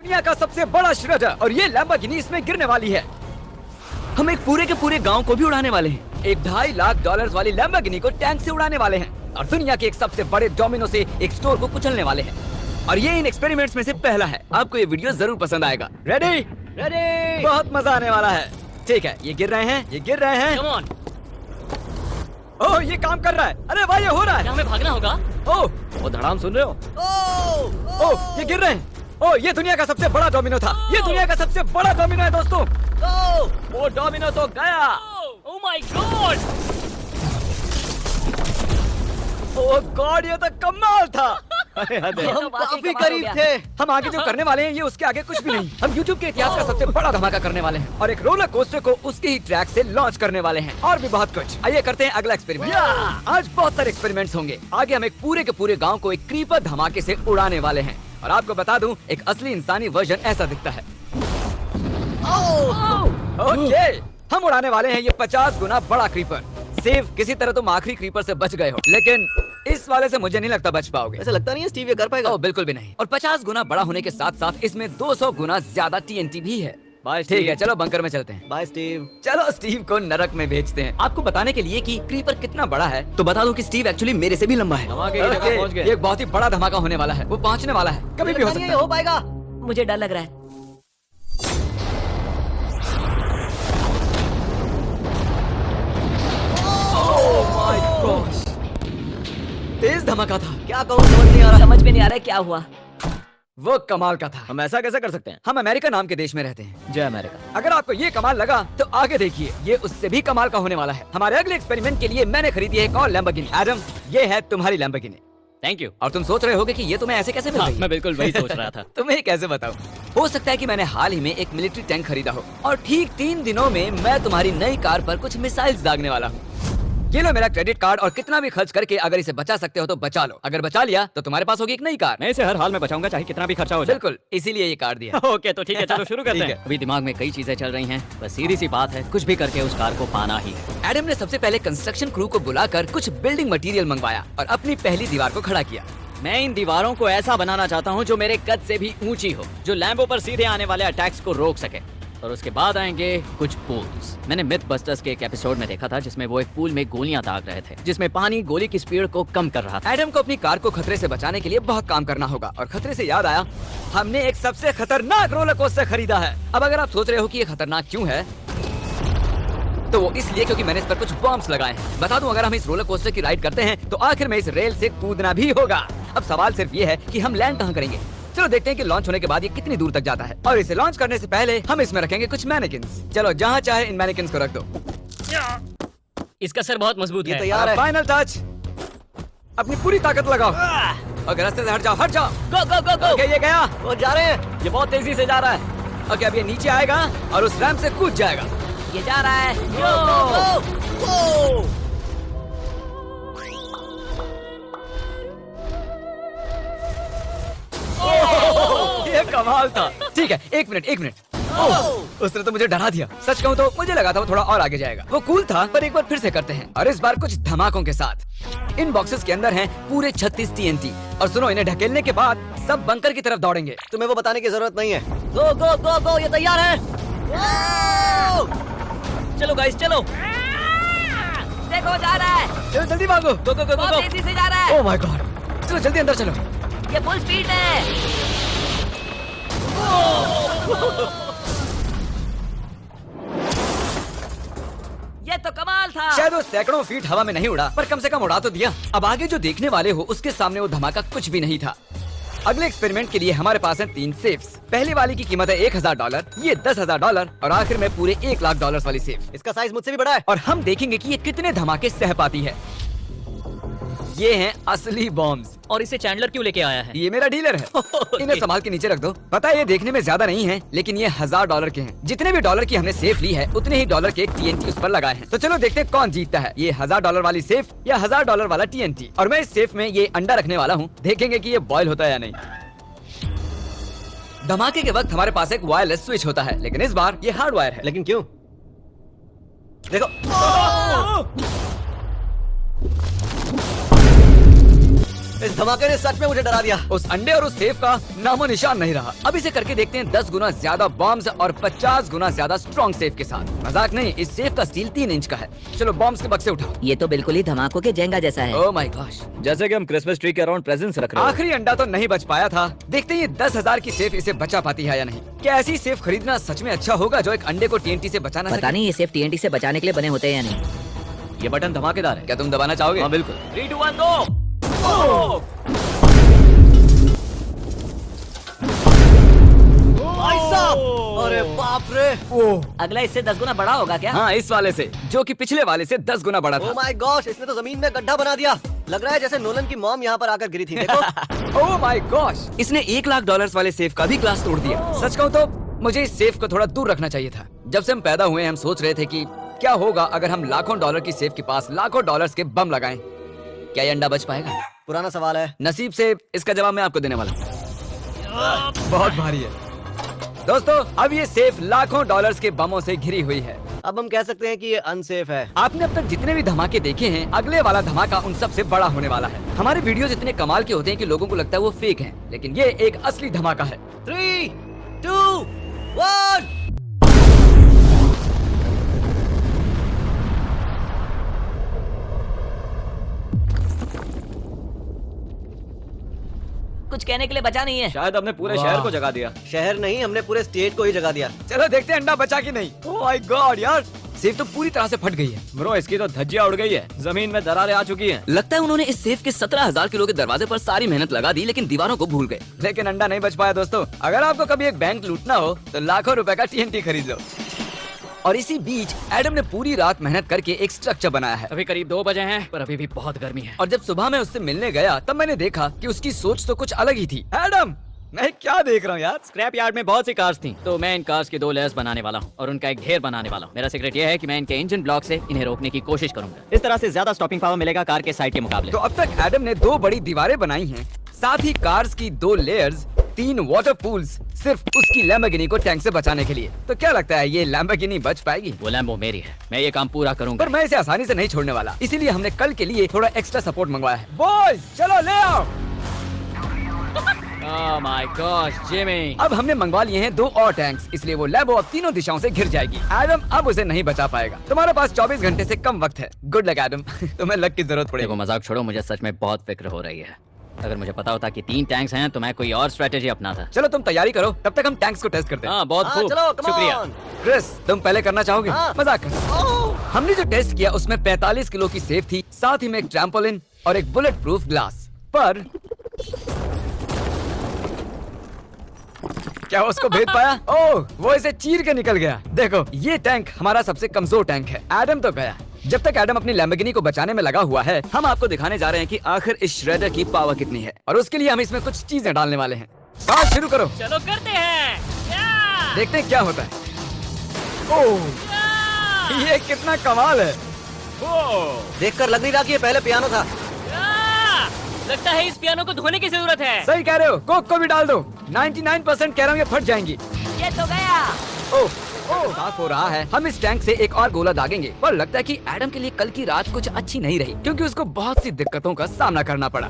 दुनिया का सबसे बड़ा श्रेडर और ये लैम्बोर्गिनी इसमें गिरने वाली है। हम एक पूरे के पूरे गांव को भी उड़ाने वाले हैं। एक $2.5 लाख वाली लैम्बोर्गिनी को टैंक से उड़ाने वाले हैं और दुनिया के एक सबसे बड़े डोमिनो से एक स्टोर को कुचलने वाले हैं। और ये इन एक्सपेरिमेंट्स में से पहला है। आपको ये वीडियो जरूर पसंद आएगा। रेडी? रेडी। बहुत मजा आने वाला है। ठीक है, ये गिर रहे हैं, ये गिर रहे हैं। Come on. ओह, ये काम कर रहा है। अरे वाह, ये हो रहा है। क्या हमें भागना होगा? ओह, वो धड़ाम सुन रहे हो? ओह, ये गिर रहे हैं। ओह, ये दुनिया का सबसे बड़ा डोमिनो था। ये दुनिया का सबसे बड़ा डोमिनो है दोस्तों। वो डोमिनो तो गया। Oh my God. Oh God, ये तो कमाल था। हम काफी करीब थे। हम आगे जो करने वाले हैं ये उसके आगे कुछ भी नहीं। हम YouTube के इतिहास का सबसे बड़ा धमाका करने वाले हैं और एक रोलर कोस्टर को उसके ही ट्रैक से लॉन्च करने वाले हैं और भी बहुत कुछ। आइए करते हैं अगला एक्सपेरिमेंट। आज बहुत सारे एक्सपेरिमेंट्स होंगे। आगे हम एक पूरे के पूरे गांव को एक क्रीपर धमाके से उड़ाने वाले हैं और आपको बता दूं, एक असली इंसानी वर्जन ऐसा दिखता है। ओके, हम उड़ाने वाले हैं ये 50 गुना बड़ा क्रीपर। सेव, किसी तरह तुम आखिरी क्रीपर से बच गए हो, लेकिन इस वाले से मुझे नहीं लगता बच पाओगे। ऐसा लगता नहीं है स्टीव ये कर पाएगा। ओह बिल्कुल भी नहीं। और 50 गुना बड़ा होने के साथ साथ इसमें 200 गुना ज्यादा TNT भी है। बाय ठीक है, चलो बंकर में चलते हैं। Bye Steve. चलो स्टीव को नरक में भेजते हैं। आपको बताने के लिए कि क्रीपर कितना बड़ा है तो बता दूं कि स्टीव एक्चुअली मेरे से भी लंबा है। धमाके की जगह पहुंच गए। ये एक बहुत ही बड़ा धमाका होने वाला है। वो पहुंचने वाला है, कभी भी हो सकता है। हो पाएगा। मुझे डर लग रहा है। तेज धमाका था। क्या कहूँ समझ नहीं आ रहा। समझ में नहीं आ रहा है क्या हुआ। वो कमाल का था। हम ऐसा कैसे कर सकते हैं? हम अमेरिका नाम के देश में रहते हैं। जय अमेरिका। अगर आपको ये कमाल लगा तो आगे देखिए, ये उससे भी कमाल का होने वाला है। हमारे अगले एक्सपेरिमेंट के लिए मैंने खरीदी है एक और लैम्बोर्गिनी। एडम, ये है तुम्हारी लैम्बोर्गिनी। Thank you. और तुम सोच रहे होगे कि ये तुम्हें ऐसे कैसे मिल हाँ, गई? मैं बिल्कुल वही सोच रहा था। तुम्हें कैसे बताऊं? हो सकता है कि मैंने हाल ही में एक मिलिट्री टैंक खरीदा हो और ठीक 3 दिनों में मैं तुम्हारी नई कार पर कुछ मिसाइल्स दागने वाला हूँ। ये लो मेरा क्रेडिट कार्ड और कितना भी खर्च करके अगर इसे बचा सकते हो तो बचा लो। अगर बचा लिया तो तुम्हारे पास होगी एक नई कार। मैं इसे हर हाल में बचाऊंगा, चाहे कितना भी खर्चा हो जाए। बिल्कुल, इसीलिए ये कार्ड दिया। ओके, तो ठीक है, चलो शुरू करते ठीक हैं। है। अभी दिमाग में कई चीजें चल रही हैं, बस सीधी सी बात है, कुछ भी करके उस कार को पाना ही है। एडम ने सबसे पहले कंस्ट्रक्शन क्रू को बुलाकर कुछ बिल्डिंग मटेरियल मंगवाया और अपनी पहली दीवार को खड़ा किया। मैं इन दीवारों को ऐसा बनाना चाहता हूँ जो मेरे कद से भी ऊंची हो, जो लैम्बो पर सीधे आने वाले अटैक्स को रोक सके। और उसके बाद आएंगे कुछ पूल्स। मैंने मिथ बस्टर्स के एक एपिसोड में देखा था जिसमें वो एक पूल में गोलियां दाग रहे थे, जिसमें पानी गोली की स्पीड को कम कर रहा था। एडम को अपनी कार को खतरे से बचाने के लिए बहुत काम करना होगा और खतरे से याद आया, हमने एक सबसे खतरनाक रोलर कोस्टर खरीदा है। अब अगर आप सोच रहे हो कि ये खतरनाक क्यों है, तो वो इसलिए क्योंकि मैंने इस पर कुछ बॉम्ब्स लगाए हैं। बता दूं, अगर हम इस रोलर कोस्टर की राइड करते हैं तो आखिर में इस रेल से कूदना भी होगा। अब सवाल सिर्फ ये है कि हम लैंड कहाँ करेंगे। चलो देखते हैं कि लॉन्च होने के बाद ये कितनी दूर तक जाता है। और इसे लॉन्च करने से पहले हम इसमें रखेंगे कुछ मैनिकिन्स। चलो जहाँ चाहे इन मैनिकिन्स को रख दो। इसका सर बहुत मजबूत है। तैयार है। Final touch. अपनी पूरी ताकत लगाओ और रास्ते से हट जाओ, हट जाओ। गो गो गो गो। ओके, ये गया। वो जा रहे हैं, ये बहुत तेजी से जा रहा है। ओके, अब ये नीचे आएगा और उस रैंप से कूद जाएगा। ये जा रहा है। ये कमाल था। ठीक है, एक मिनट। ओह, उसने तो मुझे डरा दिया। सच कहूँ तो मुझे लगा था वो थोड़ा और आगे जाएगा। वो कूल था, पर एक बार फिर से करते हैं और इस बार कुछ धमाकों के साथ। इन बॉक्सेस के अंदर हैं पूरे 36 TNT और सुनो, इन्हें ढकेलने के बाद सब बंकर की तरफ दौड़ेंगे। तुम्हें वो बताने की जरूरत नहीं है। गो गो गो गो, ये तैयार है। चलो गाइस, चलो। देखो जा रहा है। चलो जल्दी भागो। गो गो गो बहुत तेजी से जा रहा है। ओह माय गॉड, चलो जल्दी अंदर चलो। ये फुल स्पीड है। ये तो कमाल था। शायद वो सैकड़ों फीट हवा में नहीं उड़ा, पर कम से कम उड़ा तो दिया। अब आगे जो देखने वाले हो उसके सामने वो धमाका कुछ भी नहीं था। अगले एक्सपेरिमेंट के लिए हमारे पास हैं 3 सेफ्स। पहली वाली की कीमत है $1000, ये $10,000 और आखिर में पूरे $1,00,000 वाली सेफ। इसका साइज मुझसे भी बड़ा है। और हम देखेंगे कि ये कितने धमाके सह पाती है। ये हैं असली बॉम्ब्स। और इसे चैंडलर क्यों लेके आया है? ये मेरा डीलर है। इन्हें संभाल के नीचे रख दो। पता है ये देखने में ज्यादा नहीं है, लेकिन ये $1000 के हैं। जितने भी डॉलर की हमने सेफ ली है उतने ही डॉलर के TNT उस पर लगाए हैं। तो चलो देखते हैं कौन जीतता है, ये $1000 वाली सेफ या $1000 वाला TNT। और मैं इस सेफ में ये अंडा रखने वाला हूँ, देखेंगे कि ये बॉयल होता है या नहीं। धमाके के वक्त हमारे पास एक वायरलेस स्विच होता है, लेकिन इस बार ये हार्डवायर है। लेकिन क्यों? देखो, इस धमाके ने सच में मुझे डरा दिया। उस अंडे और उस सेफ का नामो निशान नहीं रहा। अब इसे करके देखते हैं 10 गुना ज्यादा बॉम्ब्स और 50 गुना ज्यादा स्ट्रॉन्ग सेफ के साथ। मजाक नहीं, इस सेफ का स्टील 3 इंच का है। चलो बॉम्ब्स के बक्से उठाओ। ये तो बिल्कुल ही धमाकों के जेंगा जैसा है। ओह माय गॉश, जैसे कि हम क्रिसमस ट्री के अराउंड प्रेजेंट्स रख रहे हैं। आखिरी अंडा तो नहीं बच पाया था। देखते हैं ये 10,000 की सेफ इसे बचा पाती है या नहीं। क्या ऐसी सेफ खरीदना सच में अच्छा होगा जो एक अंडे को TNT से बचाना पता नहीं ये सेफ TNT से बचाने के लिए बने होते हैं या नहीं। ये बटन धमाकेदार है। क्या तुम दबाना चाहोगे? हाँ बिल्कुल। 3, 2, 1 गो। भाई साहब, अरे बाप रे। अगला इससे 10 गुना बड़ा होगा क्या? हाँ, इस वाले से, जो कि पिछले वाले से 10 गुना बड़ा ओह था। माय गॉश, इसने तो जमीन में गड्ढा बना दिया। लग रहा है जैसे नोलन की मॉम यहाँ पर आकर गिरी थी। देखो। ओह माय गॉश, इसने $1,00,000 वाले सेफ का भी ग्लास तोड़ दिया। सच कहूँ तो मुझे इस सेफ को थोड़ा दूर रखना चाहिए था। जब से हम पैदा हुए हैं, हम सोच रहे थे कि क्या होगा अगर हम लाखों डॉलर की सेफ के पास लाखों डॉलर्स के बम लगाएं। क्या ये अंडा बच पाएगा? पुराना सवाल है। नसीब से इसका जवाब मैं आपको देने वाला हूँ। बहुत भारी है दोस्तों। अब ये सेफ लाखों डॉलर्स के बमों से घिरी हुई है। अब हम कह सकते हैं कि ये अनसेफ है। आपने अब तक जितने भी धमाके देखे हैं, अगले वाला धमाका उन सब से बड़ा होने वाला है। हमारे वीडियोस इतने कमाल के होते हैं कि लोगों को लगता है वो फेक हैं, लेकिन ये एक असली धमाका है। 3, 2, 1। कुछ कहने के लिए बचा नहीं है। शायद हमने पूरे वाह। शहर को जगा दिया। शहर नहीं, हमने पूरे स्टेट को ही जगा दिया। चलो देखते हैं अंडा बचा कि नहीं। ओह माय गॉड यार, सेफ तो पूरी तरह से फट गई है। ब्रो, इसकी तो धज्जियां उड़ गई है। जमीन में दरारें आ चुकी हैं। लगता है उन्होंने इस सेफ के 17,000 किलो के दरवाजे पर सारी मेहनत लगा दी, लेकिन दीवारों को भूल गए। लेकिन अंडा नहीं बच पाया दोस्तों। अगर आपको कभी एक बैंक लूटना हो तो लाखों रुपए का TNT खरीद लो। और इसी बीच एडम ने पूरी रात मेहनत करके एक स्ट्रक्चर बनाया है। अभी करीब 2 बजे हैं, पर अभी भी बहुत गर्मी है। और जब सुबह मैं उससे मिलने गया तब मैंने देखा कि उसकी सोच तो कुछ अलग ही थी। एडम, मैं क्या देख रहा हूँ यार? स्क्रैप यार्ड में बहुत सी कार्स थी, तो मैं इन कार्स की 2 लेयर्स बनाने वाला हूँ और उनका एक ढेर बनाने वाला हूँ। मेरा सीक्रेट ये है कि मैं इनके इंजन ब्लॉक से इन्हें रोकने की कोशिश करूंगा। इस तरह से ज्यादा स्टॉपिंग पावर मिलेगा कार के साइड के मुकाबले। तो अब तक एडम ने 2 बड़ी दीवारें बनाई हैं, साथ ही कार्स की 2 लेयर्स, 3 वाटर पूल्स, सिर्फ उसकी लैम्बोर्गिनी को टैंक से बचाने के लिए। तो क्या लगता है ये लैम्बोर्गिनी बच पाएगी? वो लैम्बो मेरी है, मैं ये काम पूरा करूंगा। पर मैं इसे आसानी से नहीं छोड़ने वाला, इसीलिए हमने कल के लिए थोड़ा एक्स्ट्रा सपोर्ट मंगवाया है। बॉयज चलो ले आओ। Oh my God Jimmy. अब हमने मंगवा लिए हैं 2 और टैंक्स, इसलिए वो लैम्बो अब तीनों दिशाओं से घिर जाएगी। एडम अब उसे नहीं बचा पाएगा। तुम्हारे पास 24 घंटे से कम वक्त है। Good luck Adam. तुम्हें लक की जरूरत पड़ेगी। देखो मजाक छोड़ो, मुझे सच में बहुत फिक्र हो रही है। अगर मुझे पता होता कि 3 टैंक्स हैं तो मैं कोई और स्ट्रेटेजी अपनाता। चलो तुम तैयारी करो, तब तक हम टैंक्स को टेस्ट करते हैं। हाँ बहुत हाँ, खूब, चलो, come शुक्रिया। on। क्रिस, तुम पहले करना चाहोगे? हाँ। मजाक कर। हमने जो टेस्ट किया उसमें 45 किलो की सेफ थी, साथ ही में एक ट्रैम्पोलिन और एक बुलेट प्रूफ ग्लास। पर क्या उसको भेद पाया? ओह, वो इसे चीर के निकल गया। देखो, ये टैंक हमारा सबसे कमजोर टैंक है। एडम तो गया। जब तक एडम अपनी लैम्बोर्गिनी को बचाने में लगा हुआ है, हम आपको दिखाने जा रहे हैं कि आखिर इस श्रेडर की पावर कितनी है, और उसके लिए हम इसमें कुछ चीजें डालने वाले हैं। बात शुरू करो। चलो करते हैं। या! देखते हैं क्या होता है। ओह, या! ये कितना कमाल है। देखकर लग नहीं रहा कि ये पहले पियानो था। या! लगता है इस पियानो को धोने की जरूरत है। सही कह रहे हो, कोक को भी डाल दो। 99% कह रहा हूँ ये फट जाएंगी। ये तो गया। ओह, साफ हो रहा है। हम इस टैंक से एक और गोला दागेंगे, पर लगता है कि एडम के लिए कल की रात कुछ अच्छी नहीं रही, क्योंकि उसको बहुत सी दिक्कतों का सामना करना पड़ा।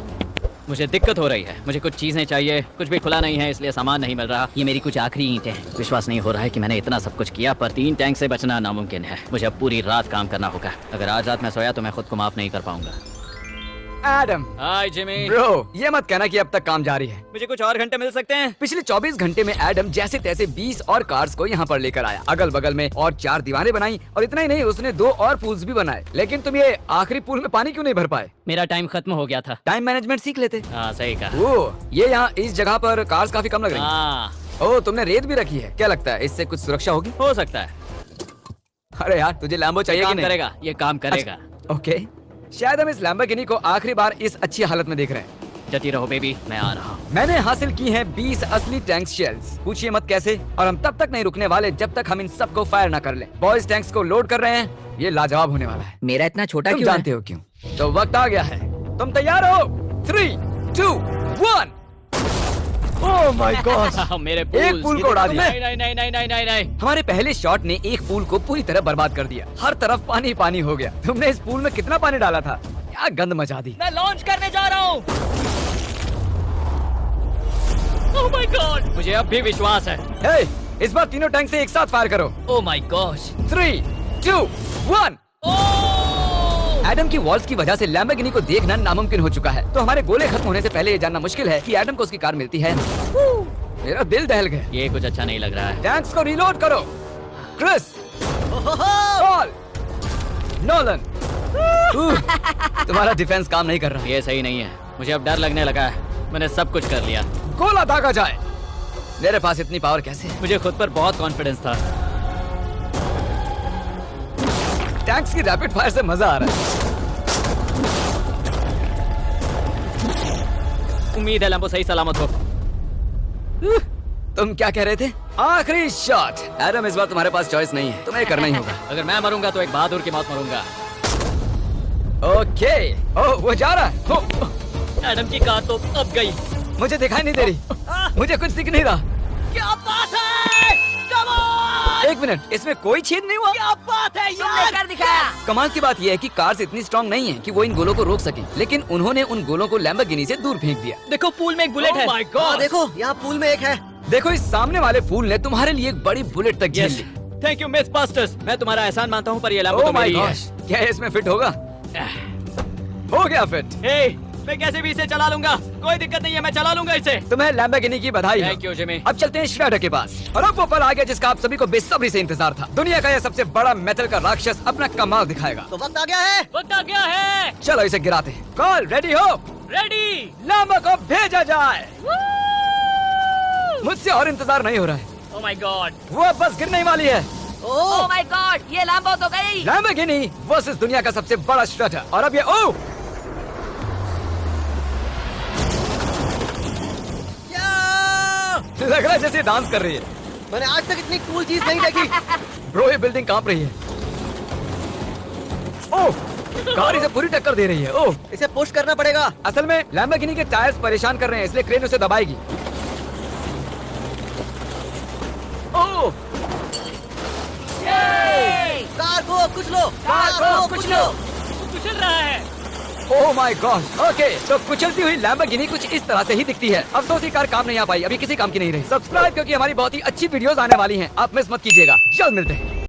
मुझे दिक्कत हो रही है, मुझे कुछ चीजें चाहिए, कुछ भी खुला नहीं है इसलिए सामान नहीं मिल रहा। ये मेरी कुछ आखिरी ईंटें हैं। विश्वास नहीं हो रहा है कि मैंने इतना सब कुछ किया, पर 3 टैंक से बचना नामुमकिन है। मुझे अब पूरी रात काम करना होगा। अगर आज रात मैं सोया तो मैं खुद को माफ नहीं कर पाऊंगा। एडम, हाय जिमी। ब्रो, ये मत कहना कि अब तक काम जारी है। मुझे कुछ और घंटे मिल सकते हैं? पिछले 24 घंटे में एडम जैसे तैसे 20 और कार्स को यहाँ पर लेकर आया, अगल बगल में और 4 दीवारें बनाई, और इतना ही नहीं, उसने 2 और पूल्स भी बनाए। लेकिन तुम ये आखिरी पूल में पानी क्यों नहीं भर पाए? मेरा टाइम खत्म हो गया था। टाइम मैनेजमेंट सीख लेते। हाँ सही कहा। ओह, ये यहाँ इस जगह पर कार्स काफी कम लग रही हैं। हाँ ओह, तुमने रेत भी रखी है। क्या लगता है इससे कुछ सुरक्षा होगी? हो सकता है। अरे यार, तुझे लैम्बो चाहिए कि काम नहीं? करेगा, ये काम करेगा। ओके, शायद हम इस लैम्बोर्गिनी को आखिरी बार इस अच्छी हालत में देख रहे हैं। जती रहो बेबी, मैं आ रहा हूँ। मैंने हासिल की हैं 20 असली टैंक शेल्स। पूछिए मत कैसे, और हम तब तक नहीं रुकने वाले जब तक हम इन सबको फायर ना कर लें। बॉयज टैंक्स को लोड कर रहे हैं, ये लाजवाब होने वाला है। मेरा इतना छोटा तुम क्यों जानते हो क्यों? तो वक्त आ गया है। तुम तैयार हो? 3, 2, 1। ओह माय गॉड, मेरे एक पूल को उड़ा दिया। नहीं नहीं नहीं नहीं नहीं नहीं नहीं। हमारे पहले शॉट ने एक पूल को पूरी तरह बर्बाद कर दिया। हर तरफ पानी पानी हो गया। तुमने इस पूल में कितना पानी डाला था? क्या गंद मचा दी। मैं लॉन्च करने जा रहा हूँ। Oh my God. मुझे अब भी विश्वास है। हे, इस बार तीनों टैंक से एक साथ फायर करो। Oh my gosh. 3, 2, 1। एडम की वॉल्स की वजह से लैम्बोर्गिनी को देखना नामुमकिन हो चुका है। तो हमारे गोले खत्म होने से पहले ये जानना मुश्किल है कि एडम को उसकी कार मिलती है। मेरा दिल दहल गया। ये कुछ अच्छा नहीं लग रहा है। टैंक्स को रीलोड करो। Chris, Paul, Nolan. तुम्हारा डिफेंस काम नहीं कर रहा। ये सही नहीं है। मुझे अब डर लगने लगा है। मैंने सब कुछ कर लिया। गोला दागा जाए। मेरे पास इतनी पावर कैसे? मुझे खुद पर बहुत कॉन्फिडेंस था। टैंक्स की रैपिड फायर से मजा आ रहा है। उम्मीद है लैम्बो सही सलामत हो। तुम क्या कह रहे थे? आखिरी शॉट। एडम, इस बार तुम्हारे पास चॉइस नहीं है, तुम्हें करना ही होगा। अगर मैं मरूंगा तो एक बहादुर की मौत मरूंगा। ओके। ओह, वो जा रहा है। ओह, एडम की कार तो अब गई। मुझे दिखाई नहीं दे रही। मुझे कुछ दिख नहीं रहा। क्या बात है? Come on. एक मिनट, इसमें कोई छेद नहीं हुआ। क्या बात है यार? कर दिखाया। कमाल की बात यह है कि कार्स इतनी स्ट्रांग नहीं है कि वो इन गोलों को रोक सके, लेकिन उन्होंने उन गोलों को लैम्बोर्गिनी से दूर फेंक दिया। देखो पूल में एक बुलेट है। Oh my God. देखो यहाँ पूल में एक है। देखो, इस सामने वाले फूल ने तुम्हारे लिए एक बड़ी बुलेट तक झेल ली। Thank you MythBusters. मैं तुम्हारा एहसान मानता हूँ, पर ये लैम्बो ओह तो माय मेरी है। गॉश, क्या ये इसमें फिट होगा? हो गया फिट। हे, मैं कैसे भी इसे चला लूंगा। कोई दिक्कत नहीं है, मैं चला लूंगा इसे। तुम्हें लैम्बोर्गिनी की बधाई हो। Thank you Jimmy. अब चलते हैं श्रेडर के पास। और अब वो पल आ गया जिसका आप सभी को बेसब्री से इंतजार था। दुनिया का यह सबसे बड़ा मेटल का राक्षस अपना कमाल दिखाएगा। तो वक्त आ गया है। वक्त आ गया है। चलो इसे गिराते हैं। कॉल रेडी हो? रेडी। लैम्बो को भेजा जाए। मुझसे और इंतजार नहीं हो रहा है। Oh my God. वो अब बस गिरने ही वाली है। ओह माय गॉड, ये लैम्बो तो गई। लैम्बोर्गिनी वर्सेस दुनिया का सबसे बड़ा श्रेडर। और अब ये ओह, लग रहा है जैसे डांस कर रही है। मैंने आज तक इतनी कूल चीज नहीं देखी। ब्रो, ये बिल्डिंग कांप रही है। ओह, कार इसे पूरी टक्कर दे रही है। ओह, इसे पुश करना पड़ेगा। असल में लैम्बोर्गिनी के टायर्स परेशान कर रहे हैं, इसलिए क्रेन उसे दबाएगी। ओह, कार को कुछ लो। कार को कुछ लो। वो कुचल रहा है। Oh my God. ओके, तो कुचलती हुई लैम्बोर्गिनी कुछ इस तरह से ही दिखती है। अफसोस ये कार काम नहीं आ पाई, अभी किसी काम की नहीं रही। सब्सक्राइब, क्योंकि हमारी बहुत ही अच्छी वीडियोस आने वाली हैं। आप मिस मत कीजिएगा। जल्द मिलते हैं।